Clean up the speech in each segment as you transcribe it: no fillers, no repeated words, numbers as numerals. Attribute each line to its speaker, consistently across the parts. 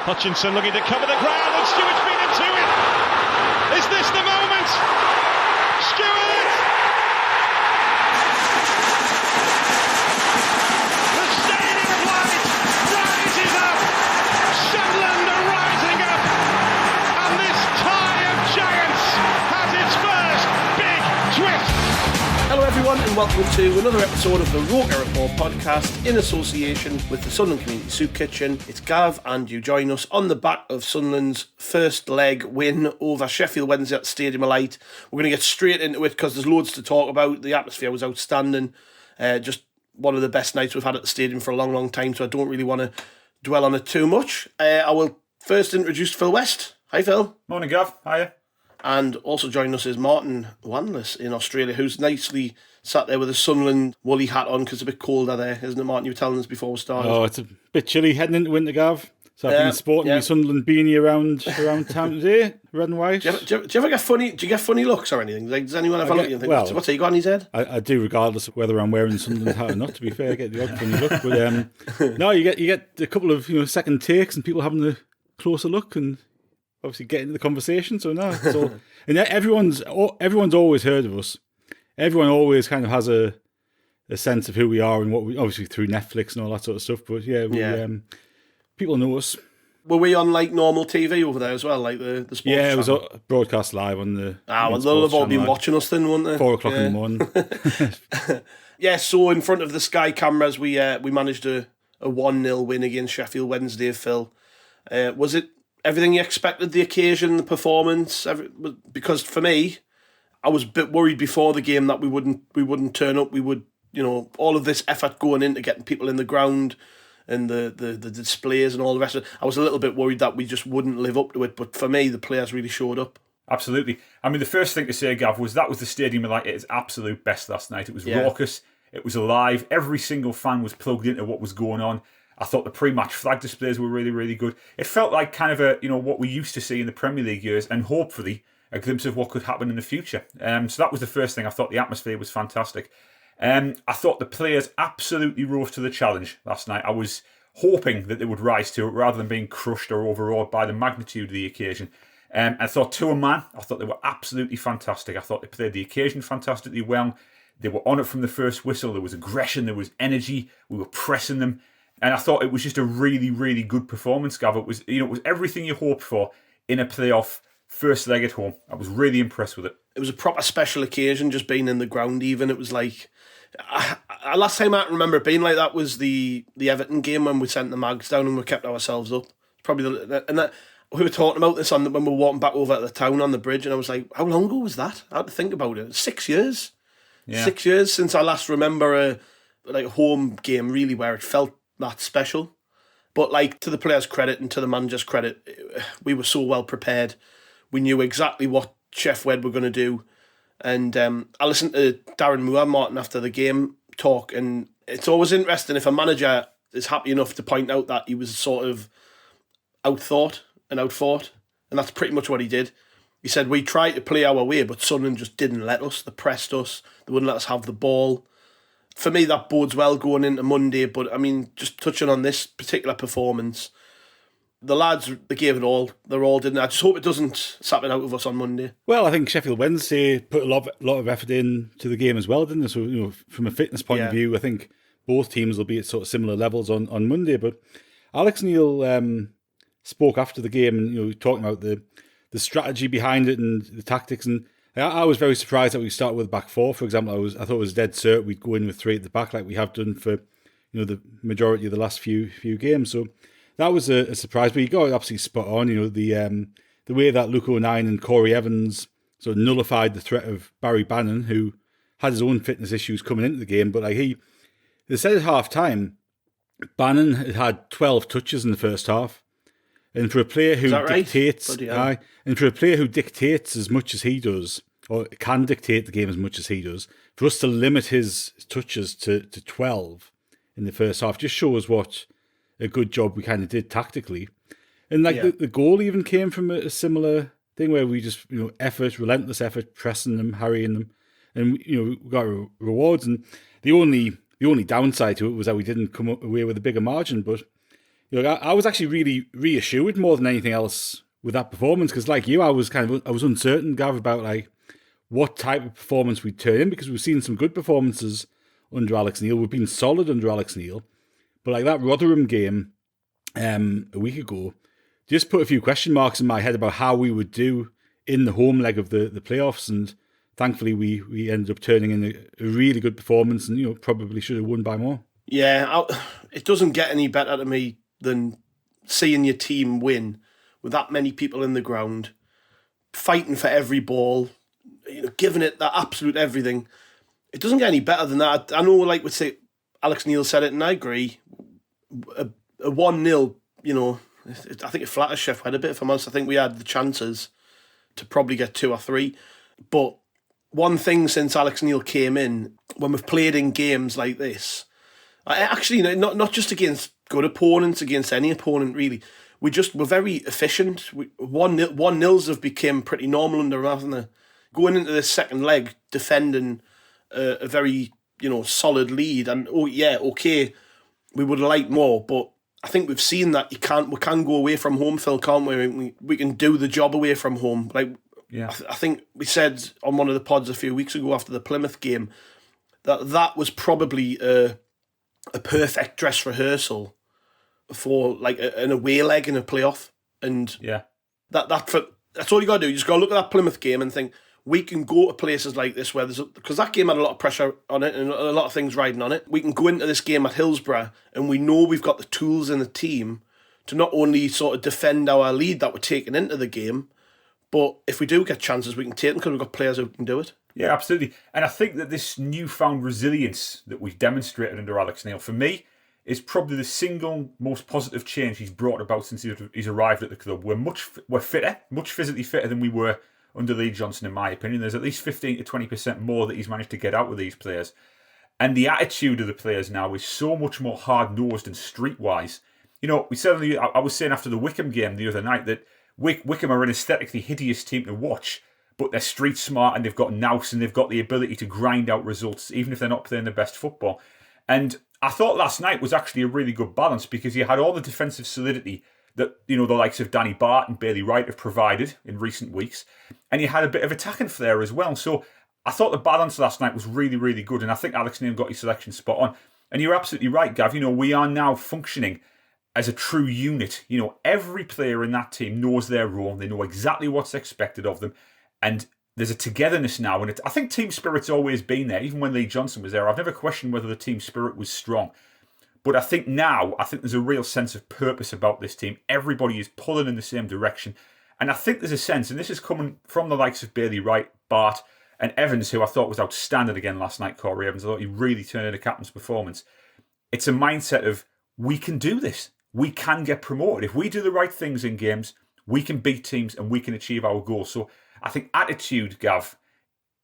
Speaker 1: Hutchinson looking to cover the ground, and Stewart's been into it. Is this the moment? Stewart! The stadium of light rises up. Sunderland are rising up, and this tie of giants has its first big twist.
Speaker 2: Hello everyone and welcome to another episode of the ROKER RAPPORT podcast in association with the Sunderland Community Soup Kitchen. It's Gav and you join us on the back of Sunderland's first leg win over Sheffield Wednesday at Stadium of Light. We're going to get straight into it because there's loads to talk about. The atmosphere was outstanding. Just one of the best nights we've had at the stadium for a long, long time, so I don't really want to dwell on it too much. I will first introduce Phil West. Hi Phil.
Speaker 3: Morning Gav, hiya.
Speaker 2: And also joining us is Martin Wanless in Australia, who's nicely sat there with a Sunderland woolly hat on because it's a bit colder there, isn't it, Martin? You were telling us before we started.
Speaker 3: Oh, it's a bit chilly heading into winter, Gav. So I've been sporting my Sunderland beanie around town today, red and white.
Speaker 2: Do you ever get funny? Do you get funny looks or anything? Like, does anyone ever look at you and think, what's he got on his head?
Speaker 3: I do, regardless of whether I'm wearing Sunderland hat or not. To be fair, I get the odd funny look. But no, you get a couple of second takes and people having a closer look and obviously get into the conversation. So no, it's all, and everyone's always heard of us. Everyone always kind of has a sense of who we are and what we, obviously through Netflix and all that sort of stuff. But people know us.
Speaker 2: Were we on like normal TV over there as well, like the sports channel?
Speaker 3: Yeah, it was broadcast live on the.
Speaker 2: Well, they'll have all been watching us then, won't they?
Speaker 3: 4 o'clock in the morning.
Speaker 2: Yeah, so in front of the Sky cameras, we managed a 1-0 win against Sheffield Wednesday. Phil, was it everything you expected? The occasion, the performance, because for me, I was a bit worried before the game that we wouldn't turn up. We would, all of this effort going into getting people in the ground and the displays and all the rest of it. I was a little bit worried that we just wouldn't live up to it. But for me, the players really showed up.
Speaker 4: Absolutely. I mean, the first thing to say, Gav, was that was the stadium at its absolute best last night. It was raucous. It was alive. Every single fan was plugged into what was going on. I thought the pre-match flag displays were really, really good. It felt like kind of what we used to see in the Premier League years, and hopefully a glimpse of what could happen in the future. So that was the first thing. I thought the atmosphere was fantastic. I thought the players absolutely rose to the challenge last night. I was hoping that they would rise to it rather than being crushed or overawed by the magnitude of the occasion. I thought to a man, I thought they were absolutely fantastic. I thought they played the occasion fantastically well. They were on it from the first whistle. There was aggression, there was energy. We were pressing them. And I thought it was just a really, really good performance, Gav. It was, it was everything you hoped for in a playoff first leg at home. I was really impressed with it.
Speaker 2: It was a proper special occasion, just being in the ground even. It was like, last time I remember it being like that was the Everton game when we sent the Mags down and we kept ourselves up. Probably, we were talking about this when we were walking back over to the town on the bridge, and I was like, how long ago was that? I had to think about it. 6 years. Yeah. 6 years since I last remember a home game really where it felt that special. But like, to the players' credit and to the manager's credit, we were so well prepared. We knew exactly what Chef Wed were going to do. And I listened to Darren Moore, Martin, after the game talk, and it's always interesting if a manager is happy enough to point out that he was sort of outthought and outfought, and that's pretty much what he did. He said, we tried to play our way, but Sunderland just didn't let us. They pressed us. They wouldn't let us have the ball. For me, that bodes well going into Monday, but I mean, just touching on this particular performance, the lads, they gave it all. They're all, didn't they? I just hope it doesn't sap it out of us on Monday.
Speaker 3: Well, I think Sheffield Wednesday put a lot of effort into the game as well, didn't they? So, from a fitness point of view, I think both teams will be at sort of similar levels on Monday. But Alex Neil spoke after the game and talking about the strategy behind it and the tactics. And I was very surprised that we started with a back four. For example, I thought it was dead cert we'd go in with 3 at the back like we have done for the majority of the last few games. So that was a surprise, but you got it absolutely spot on. The way that Luke O'Nien and Corey Evans sort of nullified the threat of Barry Bannon, who had his own fitness issues coming into the game. But they said at half time, Bannon had 12 touches in the first half, and for a player who dictates, and for a player who dictates as much as he does, or can dictate the game as much as he does, for us to limit his touches to 12 in the first half just shows what a good job we kind of did tactically. And the goal even came from a similar thing where we just, relentless effort, pressing them, harrying them, and we got rewards. And the only downside to it was that we didn't come away with a bigger margin. But I was actually really reassured more than anything else with that performance, because like you, I was uncertain, Gav, about like what type of performance we'd turn in, because we've seen some good performances under Alex Neil. We've been solid under Alex Neil, but like that Rotherham game a week ago just put a few question marks in my head about how we would do in the home leg of the playoffs, and thankfully we ended up turning in a really good performance, and probably should have won by more.
Speaker 2: Yeah, it doesn't get any better to me than seeing your team win with that many people in the ground, fighting for every ball, giving it that absolute everything. It doesn't get any better than that. I know, like we say, Alex Neil said it, and I agree. A 1-0, I think it flatters Sheffield Wednesday a bit, if I'm honest. I think we had the chances to probably get 2 or 3. But one thing since Alex Neil came in, when we've played in games like this, actually, not just against good opponents, against any opponent really, we're very efficient. 1-0s have become pretty normal under him, haven't they? Going into this second leg, defending a very solid lead, and okay, we would have liked more, but I think we've seen that we can go away from home, Phil, can't we? We can do the job away from home. Like, yeah, I think we said on one of the pods a few weeks ago after the Plymouth game that was probably a perfect dress rehearsal for like an away leg in a playoff, and
Speaker 4: yeah,
Speaker 2: that's all you got to do. You just got to look at that Plymouth game and think we can go to places like this where because that game had a lot of pressure on it and a lot of things riding on it. We can go into this game at Hillsborough and we know we've got the tools in the team to not only sort of defend our lead that we're taking into the game, but if we do get chances, we can take them because we've got players who can do it.
Speaker 4: Yeah, absolutely. And I think that this newfound resilience that we've demonstrated under Alex Neil, for me, is probably the single most positive change he's brought about since he's arrived at the club. We're fitter, much physically fitter than we were under Lee Johnson, in my opinion. There's at least 15 to 20% more that he's managed to get out with these players. And the attitude of the players now is so much more hard-nosed and streetwise. We certainly, I was saying after the Wickham game the other night that Wickham are an aesthetically hideous team to watch, but they're street smart and they've got nous and they've got the ability to grind out results, even if they're not playing the best football. And I thought last night was actually a really good balance, because you had all the defensive solidity that the likes of Danny Bart and Bailey Wright have provided in recent weeks, and you had a bit of attacking flair as well. So I thought the balance last night was really, really good, and I think Alex Neil got his selection spot on. And you're absolutely right, Gav. We are now functioning as a true unit. Every player in that team knows their role. They know exactly what's expected of them, and there's a togetherness now. And I think team spirit's always been there. Even when Lee Johnson was there, I've never questioned whether the team spirit was strong. But I think there's a real sense of purpose about this team. Everybody is pulling in the same direction. And I think there's a sense, and this is coming from the likes of Bailey Wright, Bart, and Evans, who I thought was outstanding again last night, Corey Evans. I thought he really turned in a captain's performance. It's a mindset of, we can do this. We can get promoted. If we do the right things in games, we can beat teams and we can achieve our goals. So I think attitude, Gav,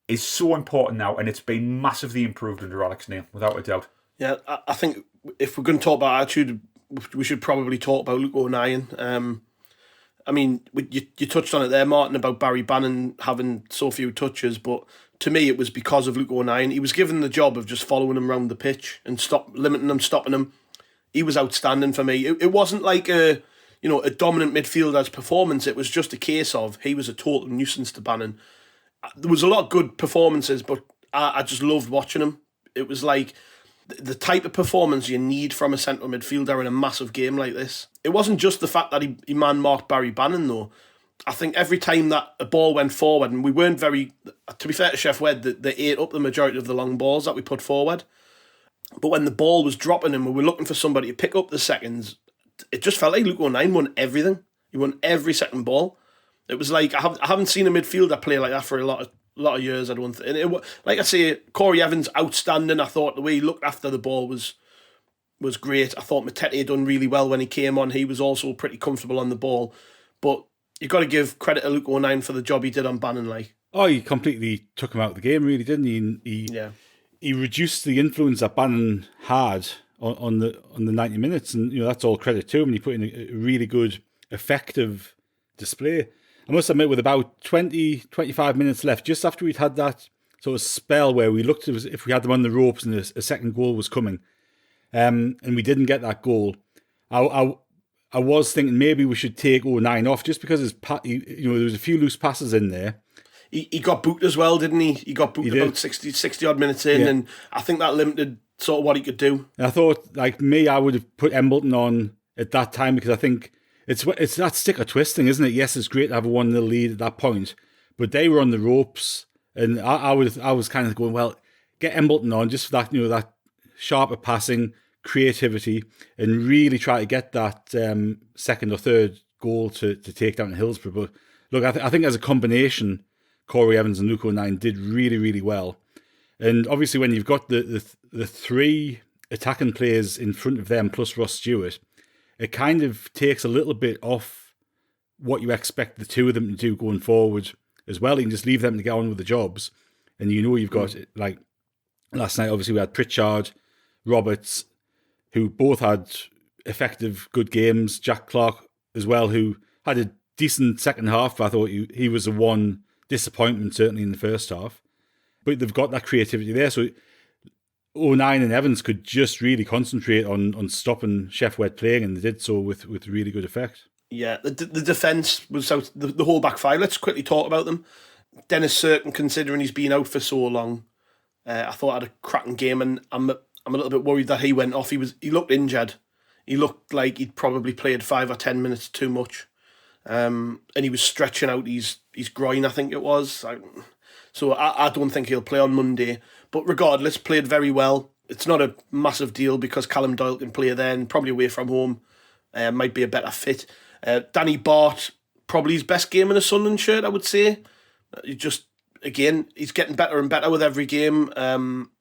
Speaker 4: is so important now, and it's been massively improved under Alex Neil, without a doubt.
Speaker 2: Yeah, I think if we're going to talk about attitude, we should probably talk about Luke O'Nien. I mean, you touched on it there, Martin, about Barry Bannon having so few touches, but to me it was because of Luke O'Nien. He was given the job of just following him around the pitch and limiting him, stopping him. He was outstanding for me. It wasn't like a dominant midfielder's performance. It was just a case of he was a total nuisance to Bannon. There was a lot of good performances, but I just loved watching him. It was like the type of performance you need from a central midfielder in a massive game like this. It wasn't just the fact that he man-marked Barry Bannon, though. I think every time that a ball went forward, and we weren't very, to be fair to Sheffield Wednesday, they ate up the majority of the long balls that we put forward. But when the ball was dropping and we were looking for somebody to pick up the seconds, it just felt like Luke O'Nien won everything. He won every second ball. It was like, I haven't seen a midfielder play like that for a lot of years, I don't think. And like I say, Corey Evans, outstanding. I thought the way he looked after the ball was great. I thought Matete done really well when he came on. He was also pretty comfortable on the ball. But you've got to give credit to Luke O'Nien for the job he did on Bannon.
Speaker 3: Oh, he completely took him out of the game, really, didn't he? He reduced the influence that Bannon had on the 90 minutes, and that's all credit to him. And he put in a really good, effective display. I must admit, with about 20-25 minutes left, just after we'd had that sort of spell where we looked as if we had them on the ropes and a second goal was coming, and we didn't get that goal, I I was thinking maybe we should take 09 off just because there was a few loose passes in there.
Speaker 2: He got booked as well, didn't he? He got booked about 60 odd minutes in, and I think that limited sort of what he could do.
Speaker 3: And I thought, like me, I would have put Embleton on at that time because I think it's that stick or twist thing, isn't it? Yes, it's great to have a 1-0 lead at that point, but they were on the ropes, and I was kind of going, well, get Embleton on just for that, that sharper passing, creativity, and really try to get that second or third goal to take down Hillsborough. But look, I think as a combination, Corey Evans and Luke O'Nien did really, really well. And obviously when you've got the three attacking players in front of them plus Ross Stewart, it kind of takes a little bit off what you expect the two of them to do going forward as well. You can just leave them to get on with the jobs. And you've got, like, last night obviously we had Pritchard, Roberts, who both had effective, good games. Jack Clark as well, who had a decent second half. I thought he was the one disappointment, certainly in the first half. But they've got that creativity there. So O'Nien and Evans could just really concentrate on stopping Sheffield Wednesday playing, and they did so with really good effect.
Speaker 2: Yeah, the defence was out, the whole back five. Let's quickly talk about them. Dennis Cirkin, considering he's been out for so long, I thought had a cracking game, and I'm a little bit worried that he went off. He looked injured. He looked like he'd probably played 5 or 10 minutes too much. And he was stretching out his groin, I think it was. So I don't think he'll play on Monday. But regardless, played very well. It's not a massive deal because Callum Doyle can play there and probably away from home. Might be a better fit. Danny Bart, probably his best game in a Sunderland shirt, I would say. He's getting better and better with every game.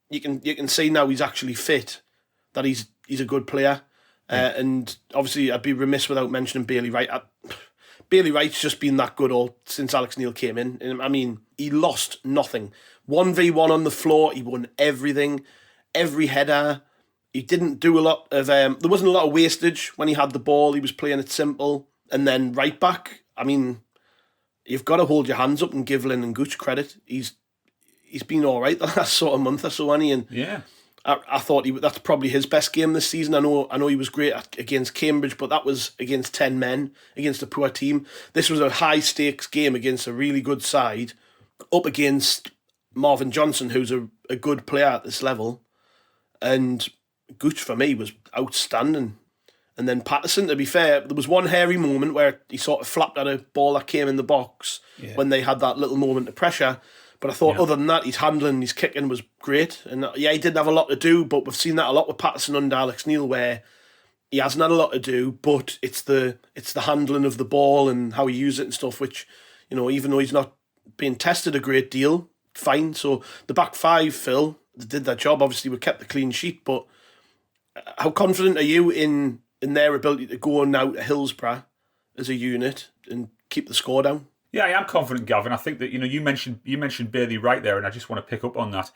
Speaker 2: You can see now he's actually fit, that he's a good player. And obviously I'd be remiss without mentioning Bailey Wright. Bailey Wright's just been that good all since Alex Neil came in. I mean, he lost nothing. 1v1 on the floor, he won everything, every header. He didn't do a lot of... there wasn't a lot of wastage when he had the ball. He was playing it simple. And then right back, I mean, you've got to hold your hands up and give Lynn and Gooch credit. He's been all right the last sort of month or so, hasn't he? And
Speaker 4: yeah.
Speaker 2: I thought that's probably his best game this season. I know he was great against Cambridge, but that was against 10 men, against a poor team. This was a high-stakes game against a really good side, up against Marvin Johnson, who's a good player at this level. And Gooch, for me, was outstanding. And then Patterson, to be fair, there was one hairy moment where he sort of flapped at a ball that came in the box when they had that little moment of pressure. But I thought other than that, his handling, his kicking was great. And he didn't have a lot to do, but we've seen that a lot with Patterson under Alex Neil, where he hasn't had a lot to do, but it's the handling of the ball and how he uses it and stuff, which, even though he's not being tested a great deal, fine. So the back five, Phil, they did their job. Obviously, we kept the clean sheet, but how confident are you in their ability to go now to Hillsborough as a unit and keep the score down?
Speaker 4: Yeah, I am confident, Gavin. I think that you mentioned Bailey Wright there, and I just want to pick up on that.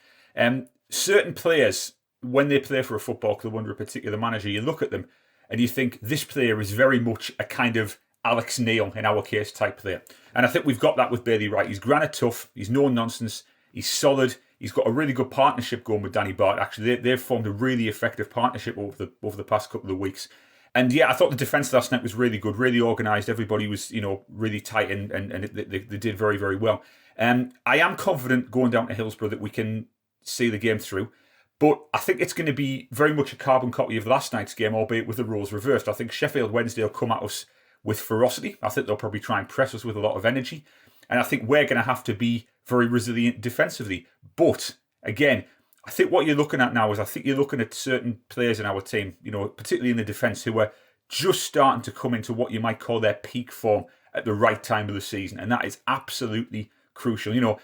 Speaker 4: Certain players, when they play for a football club under a particular manager, you look at them and you think this player is very much a kind of Alex Neil, in our case, type player. And I think we've got that with Bailey Wright. He's granite tough. He's no nonsense. He's solid. He's got a really good partnership going with Danny Bart. Actually, they've formed a really effective partnership over the past couple of weeks. And yeah, I thought the defence last night was really good, really organised. Everybody was, really tight and they did very, very well. I am confident going down to Hillsborough that we can see the game through. But I think it's going to be very much a carbon copy of last night's game, albeit with the roles reversed. I think Sheffield Wednesday will come at us with ferocity. I think they'll probably try and press us with a lot of energy. And I think we're going to have to be very resilient defensively. But again, I think what you're looking at now is you're looking at certain players in our team, particularly in the defence, who are just starting to come into what you might call their peak form at the right time of the season. And that is absolutely crucial.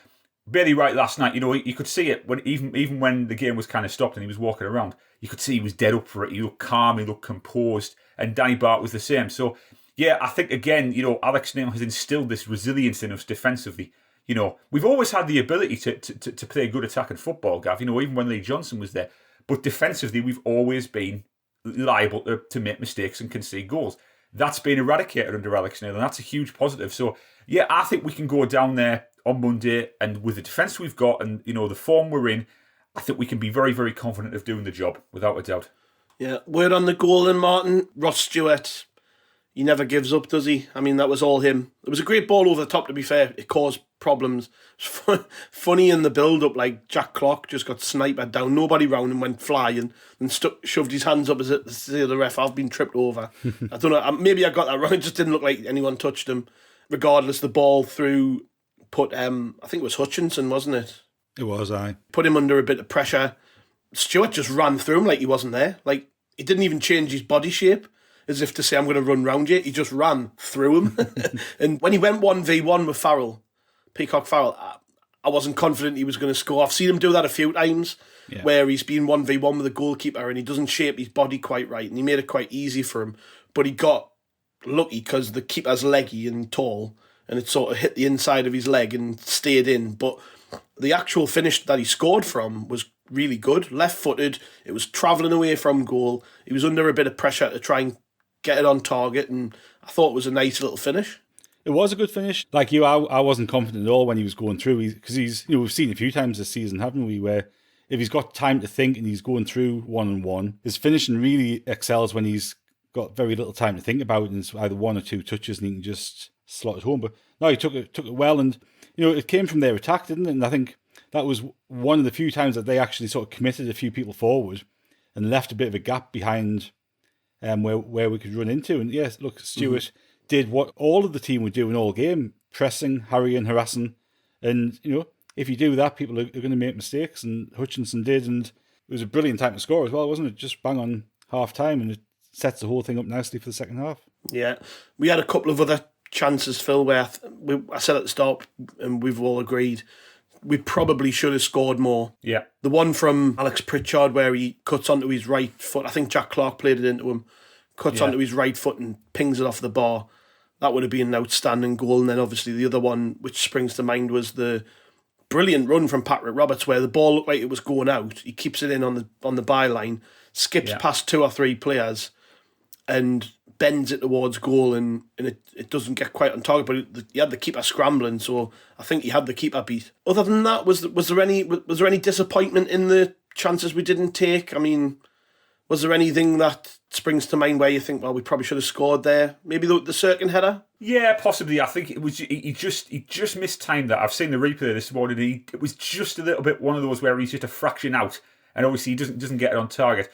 Speaker 4: Bailey Wright last night, you could see it when even when the game was kind of stopped and he was walking around, you could see he was dead up for it. He looked calm, he looked composed, and Danny Bart was the same. So, yeah, I think, again, Alex Neil has instilled this resilience in us defensively. We've always had the ability to play good attacking football, Gav, even when Lee Johnson was there. But defensively, we've always been liable to make mistakes and concede goals. That's been eradicated under Alex Neil, and that's a huge positive. So, yeah, I think we can go down there on Monday, and with the defence we've got and, the form we're in, I think we can be very, very confident of doing the job, without a doubt.
Speaker 2: Yeah, word on the goal then, Martin. Ross Stewart, he never gives up, does he? I mean, that was all him. It was a great ball over the top, to be fair. It caused problems. It was funny in the build-up, like Jack Clark just got sniped down. Nobody round him went flying and shoved his hands up as to say to the ref, I've been tripped over. I don't know, maybe I got that wrong. It just didn't look like anyone touched him. Regardless, the ball put I think it was Hutchinson, wasn't it?
Speaker 3: It was, aye.
Speaker 2: Put him under a bit of pressure. Stewart just ran through him like he wasn't there. Like, he didn't even change his body shape, as if to say, I'm going to run round you. He just ran through him. And when he went 1v1 with Peacock Farrell, I wasn't confident he was going to score. I've seen him do that a few times, where he's been 1v1 with a goalkeeper and he doesn't shape his body quite right, and he made it quite easy for him. But he got lucky because the keeper's leggy and tall, and it sort of hit the inside of his leg and stayed in. But the actual finish that he scored from was really good. Left-footed, it was travelling away from goal. He was under a bit of pressure to try and get it on target, and I thought it was a nice little finish.
Speaker 3: It was a good finish. Like you, I wasn't confident at all when he was going through, because he's, we've seen a few times this season, haven't we, where if he's got time to think and he's going through one-on-one, his finishing really excels when he's got very little time to think about it, and it's either one or two touches and he can just slot it home. But no, he took it well, and it came from their attack, didn't it? And I think that was one of the few times that they actually sort of committed a few people forward and left a bit of a gap behind where we could run into. And yes, look, Stewart did what all of the team would do in all game: pressing, harrying, harassing. And if you do that, people are going to make mistakes, and Hutchinson did, and it was a brilliant time to score as well, wasn't it? Just bang on half time, and it sets the whole thing up nicely for the second half.
Speaker 2: Yeah, we had a couple of other chances, Phil, where I said at the start, and we've all agreed, we probably should have scored more.
Speaker 4: Yeah.
Speaker 2: The one from Alex Pritchard where he cuts onto his right foot, I think Jack Clark played it into him, cuts onto his right foot and pings it off the bar. That would have been an outstanding goal. And then obviously the other one which springs to mind was the brilliant run from Patrick Roberts where the ball looked like it was going out. He keeps it in on the byline, skips past two or three players and bends it towards goal, and it doesn't get quite on target, but he had the keeper scrambling, so I think he had the keeper beat. Other than that, was there any disappointment in the chances we didn't take? I mean, was there anything that springs to mind where you think, well, we probably should have scored there? Maybe the Sirkin header?
Speaker 4: Yeah, possibly. I think it was he just mistimed that. I've seen the replay this morning. It was just a little bit one of those where he's just a fraction out, and obviously he doesn't get it on target.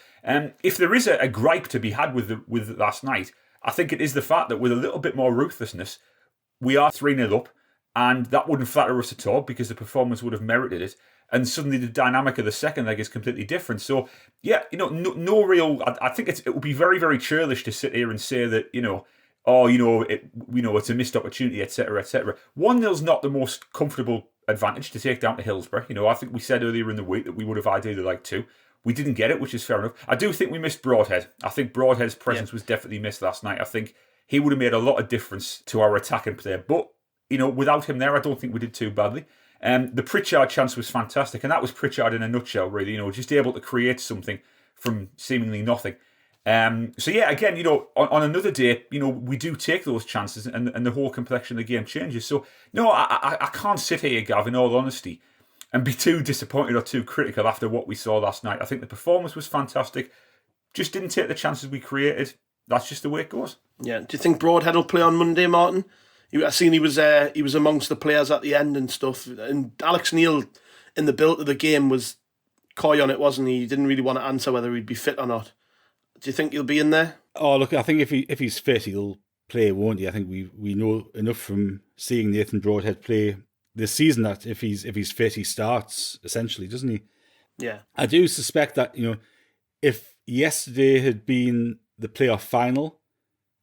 Speaker 4: If there is a gripe to be had with last night, I think it is the fact that with a little bit more ruthlessness, we are 3-0 up, and that wouldn't flatter us at all because the performance would have merited it. And suddenly the dynamic of the second leg is completely different. So, yeah, no real. I think it would be very, very churlish to sit here and say that it's a missed opportunity, etc., etc. 1-0's not the most comfortable advantage to take down to Hillsborough. I think we said earlier in the week that we would have ideally liked to. We didn't get it, which is fair enough. I do think we missed Broadhead. I think Broadhead's presence was definitely missed last night. I think he would have made a lot of difference to our attacking play. But, without him there, I don't think we did too badly. The Pritchard chance was fantastic, and that was Pritchard in a nutshell, really. Just able to create something from seemingly nothing. So yeah, again, on another day, we do take those chances, and the whole complexion of the game changes. So no, I can't sit here, Gav, in all honesty, and be too disappointed or too critical after what we saw last night. I think the performance was fantastic. Just didn't take the chances we created. That's just the way it goes. Yeah. Do you think Broadhead will play on Monday, Martin? I seen he was amongst the players at the end and stuff. And Alex Neil, in the build of the game, was coy on it, wasn't he? He didn't really want to answer whether he'd be fit or not. Do you think he'll be in there? Oh, look, I think if he's fit, he'll play, won't he? I think we know enough from seeing Nathan Broadhead play this season that if he's fit, he starts, essentially, doesn't he? Yeah. I do suspect that, if yesterday had been the playoff final,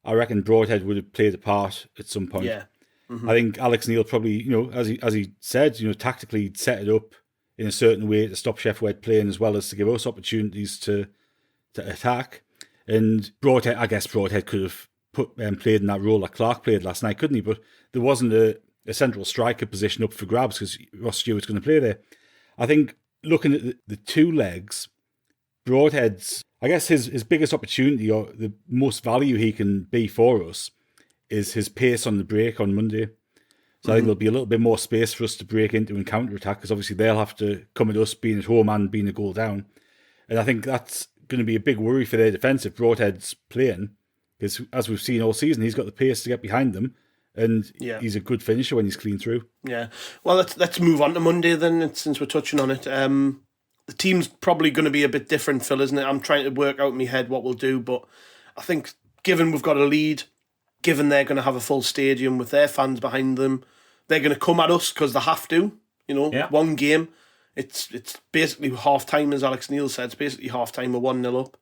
Speaker 4: I reckon Broadhead would have played a part at some point. Yeah. Mm-hmm. I think Alex Neil probably, as he said, tactically set it up in a certain way to stop Sheffield Wednesday playing, as well as to give us opportunities to attack. And Broadhead, I guess Broadhead could have played in that role that Clark played last night, couldn't he? But there wasn't a central striker position up for grabs because Ross Stewart's going to play there. I think looking at the two legs, Broadhead's, I guess his biggest opportunity or the most value he can be for us is his pace on the break on Monday. So I think there'll be a little bit more space for us to break into and counter-attack, because obviously they'll have to come at us being at home and being a goal down. And I think that's going to be a big worry for their defence if Broadhead's playing,
Speaker 3: Because as we've seen all season, he's got the pace to get behind them, and he's a good finisher when he's clean through.
Speaker 2: Yeah. Well, let's move on to Monday then, since we're touching on it. The team's probably going to be a bit different, Phil, isn't it? I'm trying to work out in my head what we'll do, but I think given we've got a lead, given they're going to have a full stadium with their fans behind them, they're going to come at us because they have to. One game. It's basically half-time, as Alex Neil said. It's basically half-time, we're 1-0 up.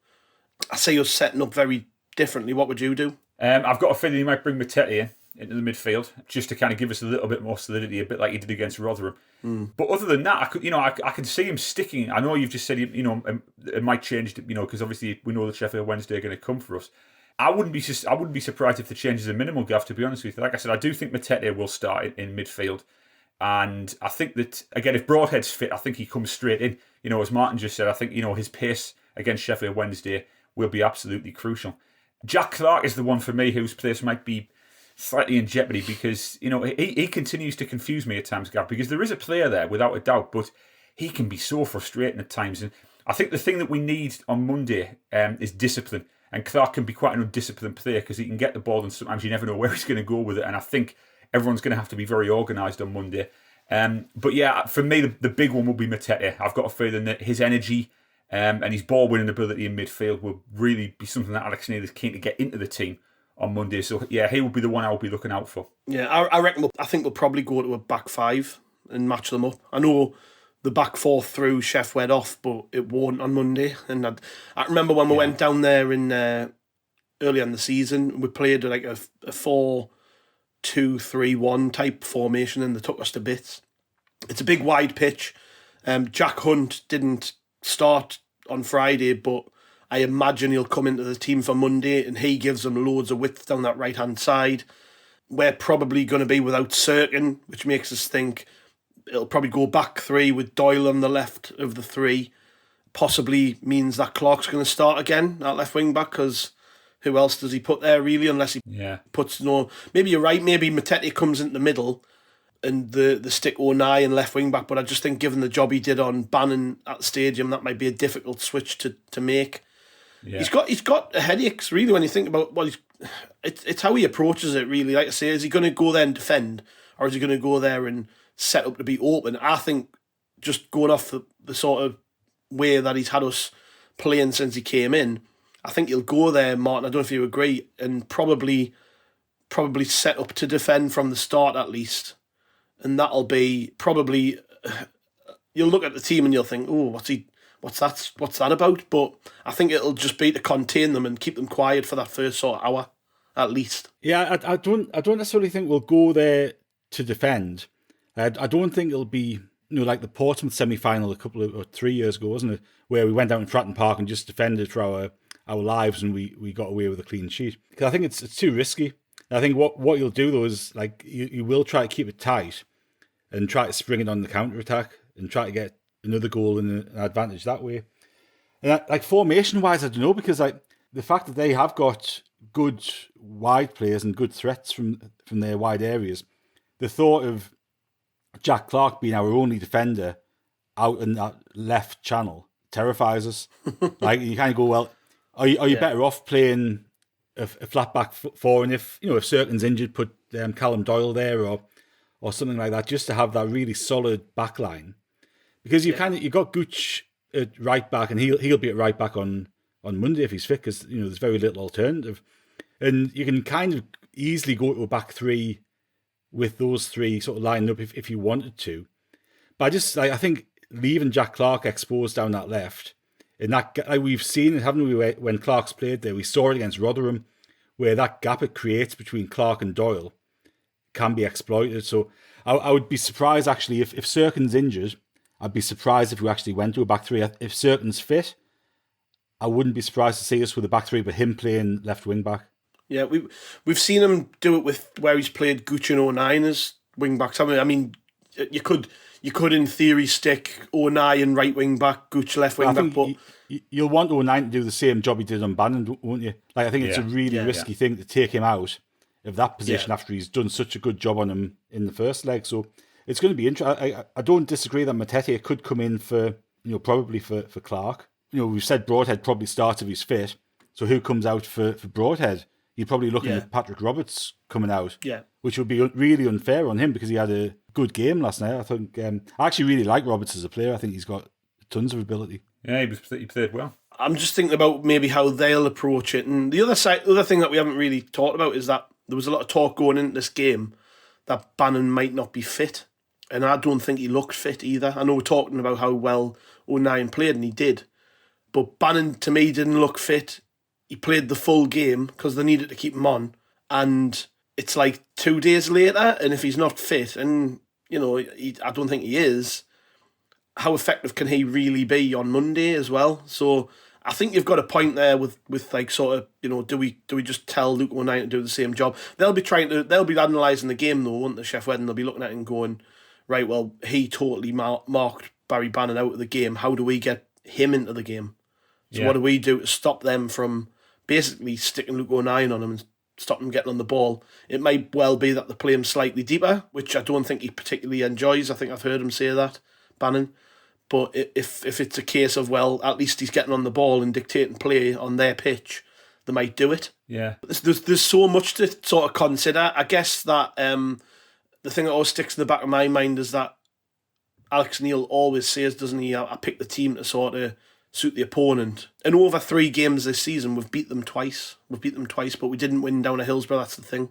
Speaker 2: I say you're setting up very differently. What would you do?
Speaker 4: I've got a feeling he might bring Matete into the midfield just to kind of give us a little bit more solidity, a bit like he did against Rotherham. But other than that, I can see him sticking. I know you've just said it might change, because obviously we know that Sheffield Wednesday are going to come for us. I wouldn't be surprised if the changes are minimal, Gav, to be honest with you. Like I said, I do think Matete will start in midfield. And I think that, again, if Broadhead's fit, I think he comes straight in. As Martin just said, I think, his pace against Sheffield Wednesday will be absolutely crucial. Jack Clarke is the one for me whose place might be slightly in jeopardy because, he continues to confuse me at times, Gav, because there is a player there, without a doubt, but he can be so frustrating at times. And I think the thing that we need on Monday is discipline. And Clarke can be quite an undisciplined player because he can get the ball and sometimes you never know where he's going to go with it. And I think everyone's going to have to be very organised on Monday. But yeah, for me, the big one will be Matete. I've got a feeling that his energy and his ball-winning ability in midfield will really be something that Alex Neil is keen to get into the team on Monday. So yeah, he will be the one I will be looking out for. Yeah,
Speaker 2: I reckon. I think we'll probably go to a back five and match them up. I know the back four through Chef went off, but it won't on Monday. And I remember when we went down there in early in the season, we played like a 4-2-3-1 type formation, and they took us to bits. It's a big wide pitch. Jack Hunt didn't start on Friday, but I imagine he'll come into the team for Monday, and he gives them loads of width down that right hand side. We're probably going to be without Sirkin, which makes us think it'll probably go back three with Doyle on the left of the three. Possibly means that Clarke's going to start again at left wing back, because who else does he put there really, unless he puts maybe you're right, maybe Matete comes into the middle and the stick Onai and left wing back, but I just think given the job he did on Bannon at the stadium, that might be a difficult switch to make. Yeah. He's got headaches really when you think about it's how he approaches it really. Like I say, is he going to go there and defend, or is he going to go there and set up to be open? I think just going off the sort of way that he's had us playing since he came in, I think he'll go there, Martin, I don't know if you agree, and probably set up to defend from the start at least. And that'll be probably, you'll look at the team and you'll think, oh, what's that about? But I think it'll just be to contain them and keep them quiet for that first sort of hour, at least.
Speaker 3: Yeah, I don't necessarily think we'll go there to defend. I don't think it'll be, like the Portsmouth semi-final a couple of 3 years ago, wasn't it? Where we went down in Fratton Park and just defended for our lives, and we got away with a clean sheet. Because I think it's too risky. I think what you'll do though is like you will try to keep it tight and try to spring it on the counter attack and try to get another goal and an advantage that way. And like formation wise, I don't know, because like the fact that they have got good wide players and good threats from their wide areas, the thought of Jack Clarke being our only defender out in that left channel terrifies us. Like you kind of go, well, are you better off playing a flat back four, and if Sirkin's injured, put Callum Doyle there or something like that, just to have that really solid back line. Because you got Gooch at right back, and he'll be at right back on Monday if he's fit, because there's very little alternative, and you can kind of easily go to a back three with those three sort of lined up if you wanted to. But I think leaving Jack Clarke exposed down that left. And that, like we've seen it, haven't we, when Clarke's played there? We saw it against Rotherham, where that gap it creates between Clarke and Doyle can be exploited. So I would be surprised, actually, if Sirkin's injured, I'd be surprised if we actually went to a back three. If Sirkin's fit, I wouldn't be surprised to see us with a back three, but him playing left wing back.
Speaker 2: Yeah, we've seen him do it with where he's played Gooch and Onai as wing backs. I mean, you could in theory stick Onai and right wing back, Gooch left wing back. But
Speaker 3: you'll want Onai to do the same job he did on Bannon, won't you? Like I think it's a really risky thing to take him out of that position after he's done such a good job on him in the first leg. So it's going to be interesting. I don't disagree that Matete could come in for probably for Clarke. We've said Broadhead probably starts if he's fit. So who comes out for Broadhead? you're probably looking
Speaker 2: Yeah.
Speaker 3: at Patrick Roberts coming out,
Speaker 2: Yeah.
Speaker 3: which would be really unfair on him because he had a good game last night. I think I actually really like Roberts as a player. I think he's got tons of ability.
Speaker 4: Yeah, he played well.
Speaker 2: I'm just thinking about maybe how they'll approach it. And the other thing that we haven't really talked about is that there was a lot of talk going into this game that Bannon might not be fit. And I don't think he looked fit either. I know we're talking about how well O'Nien played, and he did. But Bannon, to me, didn't look fit. He played the full game because they needed to keep him on. And it's like 2 days later, and if he's not fit, and, you know, I don't think he is, how effective can he really be on Monday as well? So I think you've got a point there with like sort of, you know, do we just tell Luke O'Nien to do the same job? They'll be analysing the game though, won't they, Sheffield Wednesday? They'll be looking at it and going, right, well, he totally marked Barry Bannon out of the game. How do we get him into the game? So what do we do to stop them from basically sticking Luke O'Nien on him and stop him getting on the ball? It might well be that they play him slightly deeper, which I don't think he particularly enjoys. I think I've heard him say that, Bannon. But if it's a case of, well, at least he's getting on the ball and dictating play on their pitch, they might do it.
Speaker 4: Yeah.
Speaker 2: There's so much to sort of consider. I guess that the thing that always sticks in the back of my mind is that Alex Neil always says, doesn't he, I pick the team to sort of suit the opponent. And over 3 games this season, we've beat them twice. But we didn't win down at Hillsborough, that's the thing.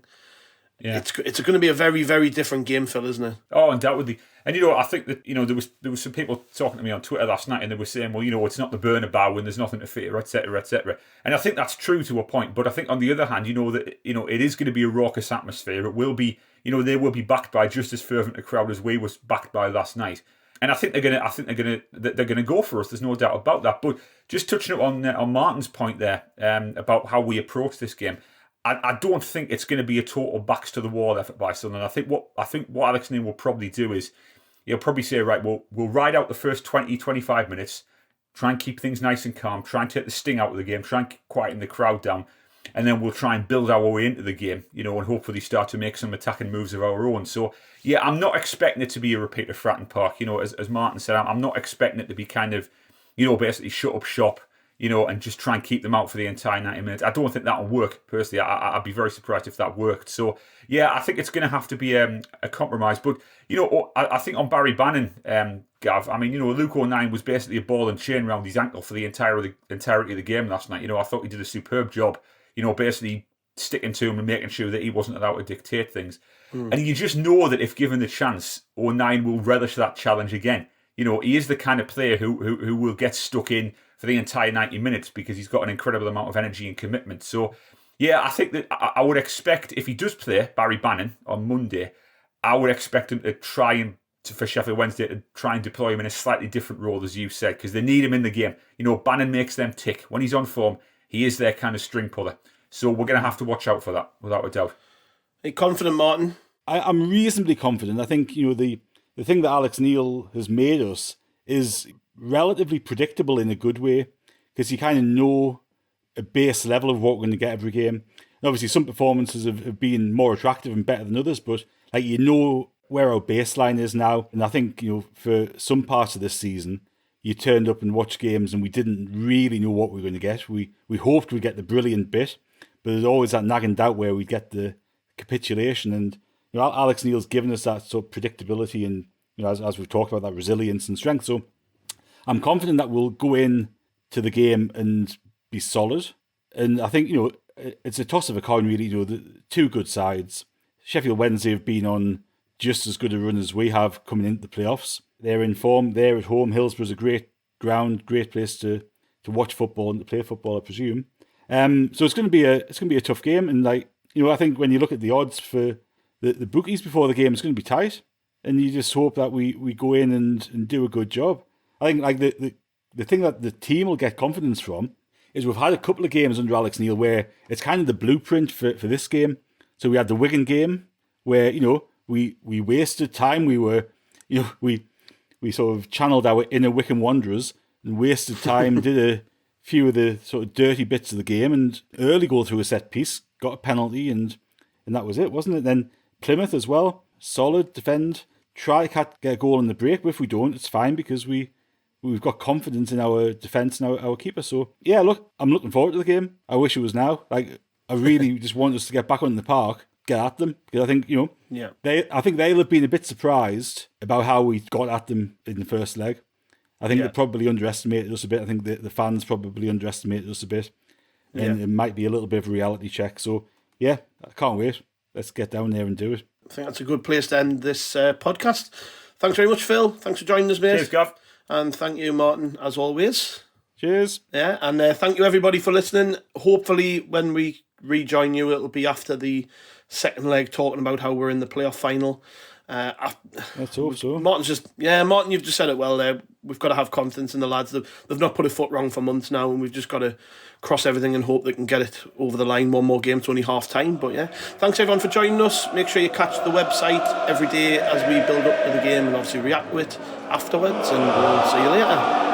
Speaker 2: Yeah. It's going to be a very, very different game, Phil, isn't it?
Speaker 4: Oh, undoubtedly. And, you know, I think that, you know, there was some people talking to me on Twitter last night and they were saying, well, you know, it's not the Bernabeu and there's nothing to fear, etc., etc. And I think that's true to a point. But I think on the other hand, you know, that, you know, it is going to be a raucous atmosphere. It will be, you know, they will be backed by just as fervent a crowd as we was backed by last night. And I think they're gonna go for us. There's no doubt about that. But just touching on Martin's point there about how we approach this game, I don't think it's going to be a total backs to the wall effort by Sunderland. I think what Alex Neil will probably do is he'll probably say, right, we'll ride out the first 20, 25 minutes, try and keep things nice and calm, try and take the sting out of the game, try and quieten the crowd down, and then we'll try and build our way into the game, you know, and hopefully start to make some attacking moves of our own. So, yeah, I'm not expecting it to be a repeat of Fratton Park. You know, as Martin said, I'm not expecting it to be kind of, you know, basically shut up shop, you know, and just try and keep them out for the entire 90 minutes. I don't think that will work, personally. I'd be very surprised if that worked. So, yeah, I think it's going to have to be a compromise. But, you know, I think on Barry Bannon, Gav, I mean, you know, Luke O'Nien was basically a ball and chain around his ankle for the entirety of the game last night. You know, I thought he did a superb job, you know, basically sticking to him and making sure that he wasn't allowed to dictate things. And you just know that if given the chance, O'Nien will relish that challenge again. You know, he is the kind of player who will get stuck in for the entire 90 minutes because he's got an incredible amount of energy and commitment. So, yeah, I think that I would expect, if he does play Barry Bannon on Monday, I would expect him to try for Sheffield Wednesday to try and deploy him in a slightly different role, as you said, because they need him in the game. You know, Bannon makes them tick. When he's on form, he is their kind of string puller. So we're going to have to watch out for that, without a doubt.
Speaker 2: Are you confident, Martin?
Speaker 3: I'm reasonably confident. I think, you know, the thing that Alex Neil has made us is relatively predictable in a good way, because you kind of know a base level of what we're going to get every game. And obviously, some performances have been more attractive and better than others, but like, you know where our baseline is now. And I think, you know, for some parts of this season, you turned up and watched games and we didn't really know what we were going to get. We hoped we'd get the brilliant bit, but there's always that nagging doubt where we'd get the capitulation. And, you know, Alex Neil's given us that sort of predictability and, you know, as we've talked about, that resilience and strength. So I'm confident that we'll go in to the game and be solid. And I think, you know, it's a toss of a coin, really. You know, the two good sides. Sheffield Wednesday have been on just as good a run as we have coming into the playoffs. They're in form. They're at home. Hillsborough's a great ground, great place to watch football and to play football, I presume. So it's going to be a tough game. And, like, you know, I think when you look at the odds for the bookies before the game, it's going to be tight. And you just hope that we go in and do a good job. I think, like, the thing that the team will get confidence from is we've had a couple of games under Alex Neil where it's kind of the blueprint for this game. So we had the Wigan game where, you know, we wasted time. We were, you know, we sort of channeled our inner Wycombe Wanderers and wasted time, did a few of the sort of dirty bits of the game, and early goal through a set piece, got a penalty, and that was it, wasn't it? Then Plymouth as well, solid, defend, try to get a goal in the break, but if we don't, it's fine because we've got confidence in our defence and our keeper. So, yeah, look, I'm looking forward to the game. I wish it was now. Like, I really just want us to get back on the park, get at them. Because I think,
Speaker 2: Yeah.
Speaker 3: I think they'll have been a bit surprised about how we got at them in the first leg. I think they probably underestimated us a bit. I think the fans probably underestimated us a bit. And it might be a little bit of a reality check. So, yeah, I can't wait. Let's get down there and do it.
Speaker 2: I think that's a good place to end this podcast. Thanks very much, Phil. Thanks for joining us, mate.
Speaker 4: Cheers, Gav.
Speaker 2: And thank you, Martin, as always.
Speaker 3: Cheers.
Speaker 2: Yeah, and thank you, everybody, for listening. Hopefully, when we rejoin you, it'll be after the second leg, talking about how we're in the playoff final.
Speaker 3: Let's hope so.
Speaker 2: Martin, you've just said it well there. We've got to have confidence in the lads. They've not put a foot wrong for months now, and we've just got to cross everything and hope they can get it over the line. One more game, it's only half time. But yeah, thanks everyone for joining us. Make sure you catch the website every day as we build up to the game and obviously react to it afterwards. And we'll see you later.